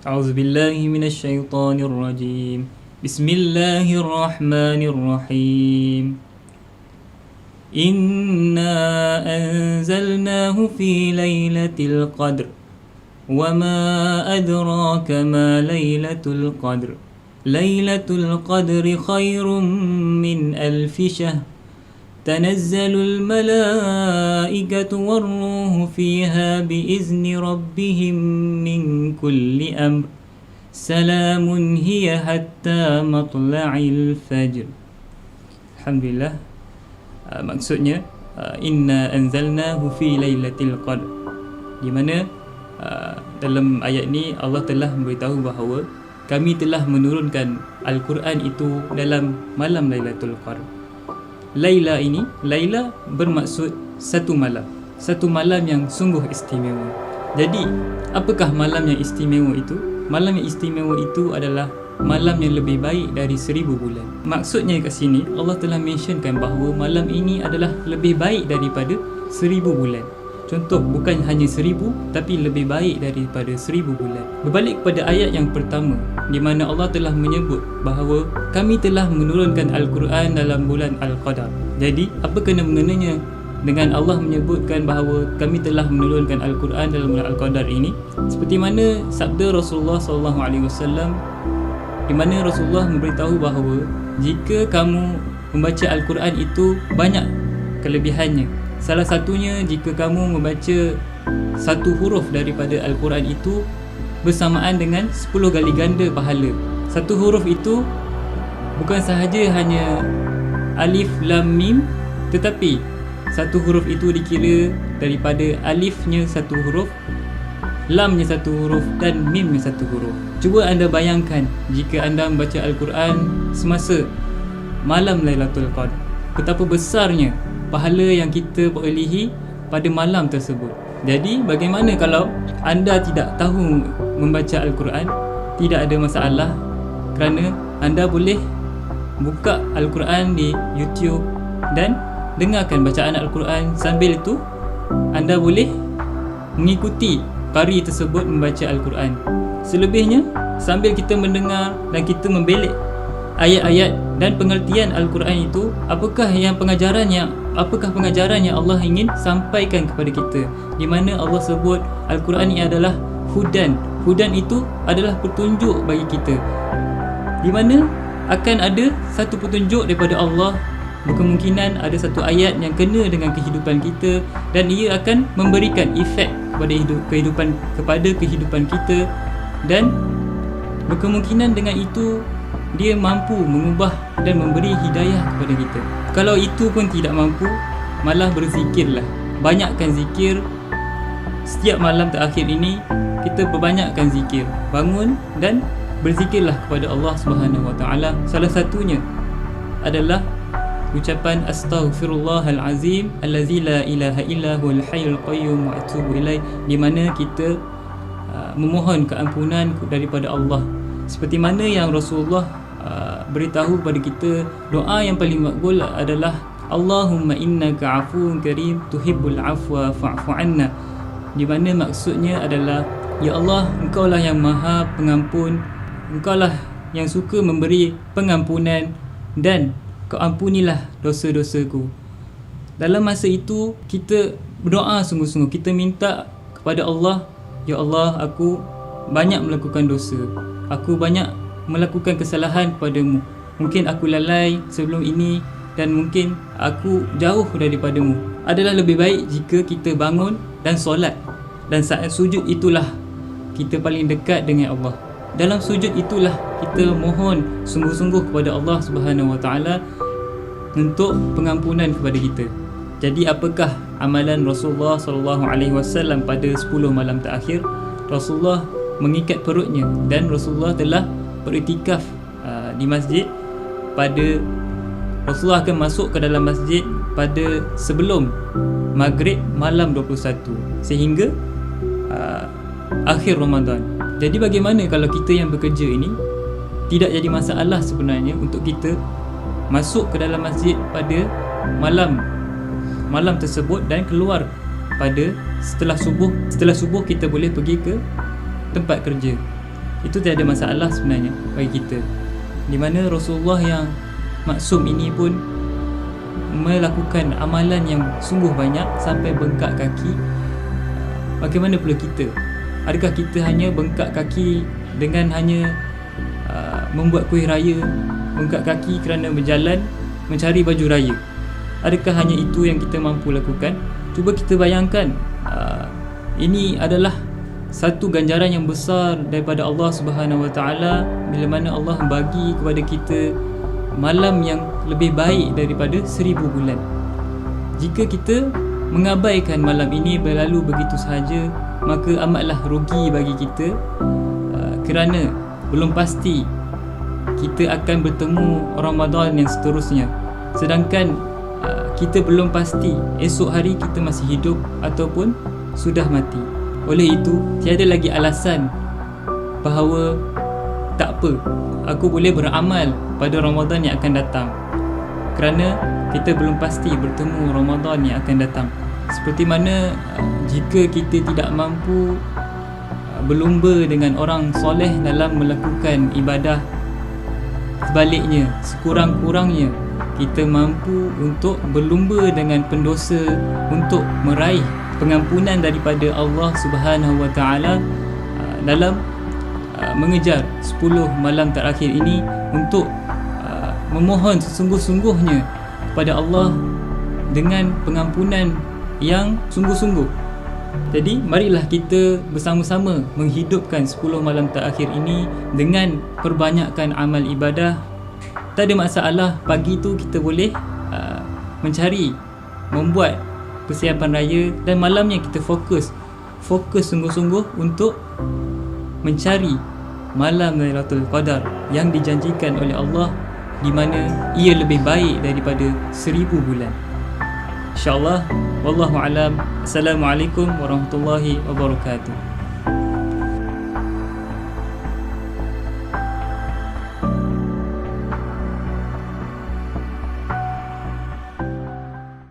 أعوذ بالله من الشيطان الرجيم. بسم الله الرحمن الرحيم. إنا أنزلناه في ليلة القدر وما أدراك ما ليلة القدر ليلة القدر خير من 1000 شهر تنزل الملائكة والروح فيها بإذن ربهم من كل أمر سلام هي حتى مطلع الفجر. Alhamdulillah. Maksudnya inna anzalnahu fi lailatul qadr, di mana dalam ayat ni Allah telah memberitahu bahawa kami telah menurunkan Al-Quran itu dalam malam Lailatul Qadr. Laila ini, Laila bermaksud satu malam yang sungguh istimewa. Jadi, apakah malam yang istimewa itu? Malam yang istimewa itu adalah malam yang lebih baik dari 1000 bulan. Maksudnya kat sini, Allah telah mentionkan bahawa malam ini adalah lebih baik daripada 1000 bulan. Contoh, bukan hanya 1000, tapi lebih baik daripada 1000 bulan. Berbalik kepada ayat yang pertama, di mana Allah telah menyebut bahawa kami telah menurunkan Al-Quran dalam bulan Al-Qadar. Jadi, apa kena-mengenanya dengan Allah menyebutkan bahawa kami telah menurunkan Al-Quran dalam bulan Al-Qadar ini? Seperti mana sabda Rasulullah SAW, di mana Rasulullah memberitahu bahawa jika kamu membaca Al-Quran itu banyak kelebihannya. Salah satunya, jika kamu membaca satu huruf daripada Al-Quran itu bersamaan dengan 10 kali ganda pahala. Satu huruf itu bukan sahaja hanya alif, lam, mim, tetapi satu huruf itu dikira daripada alifnya satu huruf, lamnya satu huruf dan mimnya satu huruf. Cuba anda bayangkan jika anda membaca Al-Quran semasa malam Lailatul Qadr, betapa besarnya pahala yang kita perolehi pada malam tersebut. Jadi bagaimana kalau anda tidak tahu membaca Al-Quran? Tidak ada masalah, kerana anda boleh buka Al-Quran di YouTube dan dengarkan bacaan Al-Quran. Sambil itu anda boleh mengikuti qari tersebut membaca Al-Quran. Selebihnya, sambil kita mendengar dan kita membelik ayat-ayat dan pengertian Al-Quran itu, apakah pengajaran yang Allah ingin sampaikan kepada kita, di mana Allah sebut Al-Quran ini adalah hudan. Hudan itu adalah petunjuk bagi kita, di mana akan ada satu petunjuk daripada Allah. Berkemungkinan ada satu ayat yang kena dengan kehidupan kita dan ia akan memberikan efek kepada kehidupan kita, dan berkemungkinan dengan itu dia mampu mengubah dan memberi hidayah kepada kita. Kalau itu pun tidak mampu, malah berzikirlah. Banyakkan zikir. Setiap malam terakhir ini kita perbanyakkan zikir. Bangun dan berzikirlah kepada Allah Subhanahu Wa Taala. Salah satunya adalah ucapan astaghfirullahalazim allazi la ilaha illa huwal hayyul qayyum wa atubu ilaih, di mana kita memohon keampunan daripada Allah. Seperti mana yang Rasulullah beritahu kepada kita, doa yang paling makbul adalah Allahumma innaka afuwun karim tuhibbul afwa fa'fu anna, di mana maksudnya adalah, ya Allah, engkaulah yang maha pengampun, engkaulah yang suka memberi pengampunan, dan kau ampunilah dosa-dosaku. Dalam masa itu kita berdoa sungguh-sungguh, kita minta kepada Allah, ya Allah, aku banyak melakukan dosa, aku banyak melakukan kesalahan kepadamu. Mungkin aku lalai sebelum ini dan mungkin aku jauh daripadamu. Adalah lebih baik jika kita bangun dan solat, dan saat sujud itulah kita paling dekat dengan Allah. Dalam sujud itulah kita mohon sungguh-sungguh kepada Allah Subhanahu Wa Taala untuk pengampunan kepada kita. Jadi apakah amalan Rasulullah SAW pada 10 malam terakhir? Rasulullah mengikat perutnya dan Rasulullah telah beriktikaf di masjid. Rasulullah akan masuk ke dalam masjid pada sebelum Maghrib malam 21 sehingga akhir Ramadan. Jadi bagaimana kalau kita yang bekerja ini tidak jadi masalah sebenarnya untuk kita masuk ke dalam masjid pada malam tersebut dan keluar pada setelah subuh kita boleh pergi ke tempat kerja. Itu tiada masalah sebenarnya bagi kita, di mana Rasulullah yang maksum ini pun melakukan amalan yang sungguh banyak sampai bengkak kaki. Bagaimana pula kita? Adakah kita hanya bengkak kaki dengan hanya membuat kuih raya, bengkak kaki kerana berjalan mencari baju raya? Adakah hanya itu yang kita mampu lakukan? Cuba kita bayangkan, ini adalah satu ganjaran yang besar daripada Allah Subhanahu Wa Taala bila mana Allah bagi kepada kita malam yang lebih baik daripada 1000 bulan. Jika kita mengabaikan malam ini berlalu begitu sahaja, maka amatlah rugi bagi kita, kerana belum pasti kita akan bertemu Ramadan yang seterusnya. Sedangkan kita belum pasti esok hari kita masih hidup ataupun sudah mati. Oleh itu, tiada lagi alasan bahawa tak apa, aku boleh beramal pada Ramadan yang akan datang, kerana kita belum pasti bertemu Ramadan yang akan datang. Seperti mana jika kita tidak mampu berlumba dengan orang soleh dalam melakukan ibadah, sebaliknya sekurang-kurangnya kita mampu untuk berlumba dengan pendosa untuk meraih pengampunan daripada Allah Subhanahu Wa Taala dalam mengejar 10 malam terakhir ini, untuk memohon sesungguh-sungguhnya kepada Allah dengan pengampunan yang sungguh-sungguh. Jadi marilah kita bersama-sama menghidupkan 10 malam terakhir ini dengan perbanyakkan amal ibadah. Tak ada masalah, pagi tu kita boleh mencari, membuat persiapan raya, dan malamnya kita fokus sungguh-sungguh untuk mencari malam Lailatul Qadar yang dijanjikan oleh Allah, di mana ia lebih baik daripada 1000 bulan. InsyaAllah. Wallahu alam. Assalamualaikum warahmatullahi wabarakatuh.